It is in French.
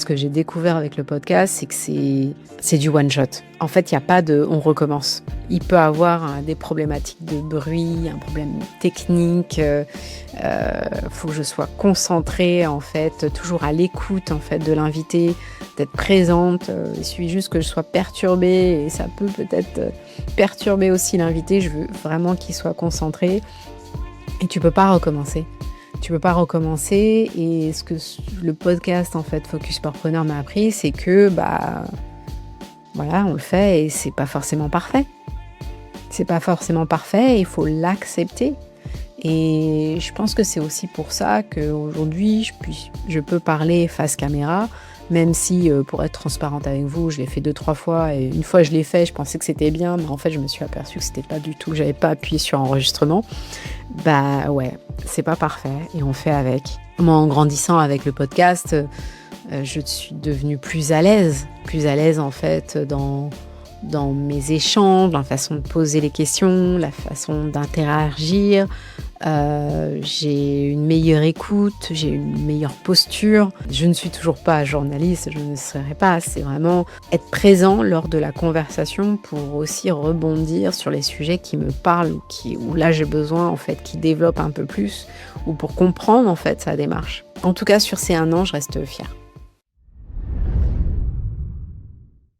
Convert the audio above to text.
ce que j'ai découvert avec le podcast, c'est que c'est du one shot. En fait, il n'y a pas de on recommence. Il peut avoir des problématiques de bruit, un problème technique. Faut que je sois concentrée, en fait, toujours à l'écoute, en fait, de l'invité, d'être présente. Il suffit juste que je sois perturbée et ça peut peut-être perturber aussi l'invité. Je veux vraiment qu'il soit concentré et tu peux pas recommencer. Tu peux pas recommencer et ce que le podcast, en fait, Focus Sportpreneur m'a appris, c'est que, voilà, on le fait et c'est pas forcément parfait. C'est pas forcément parfait, il faut l'accepter. Et je pense que c'est aussi pour ça qu'aujourd'hui, je peux parler face caméra, même si, pour être transparente avec vous, je l'ai fait 2-3 fois et une fois je l'ai fait, je pensais que c'était bien, mais en fait, je me suis aperçue que c'était pas du tout, j'avais pas appuyé sur enregistrement. Ouais, c'est pas parfait et on fait avec. Moi, en grandissant avec le podcast, je suis devenue plus à l'aise en fait dans mes échanges, dans la façon de poser les questions, la façon d'interagir. J'ai une meilleure écoute, j'ai une meilleure posture. Je ne suis toujours pas journaliste, je ne serai pas. C'est vraiment être présent lors de la conversation pour aussi rebondir sur les sujets qui me parlent où là j'ai besoin en fait qu'ils développent un peu plus ou pour comprendre en fait sa démarche. En tout cas, sur ces 1 an, je reste fière.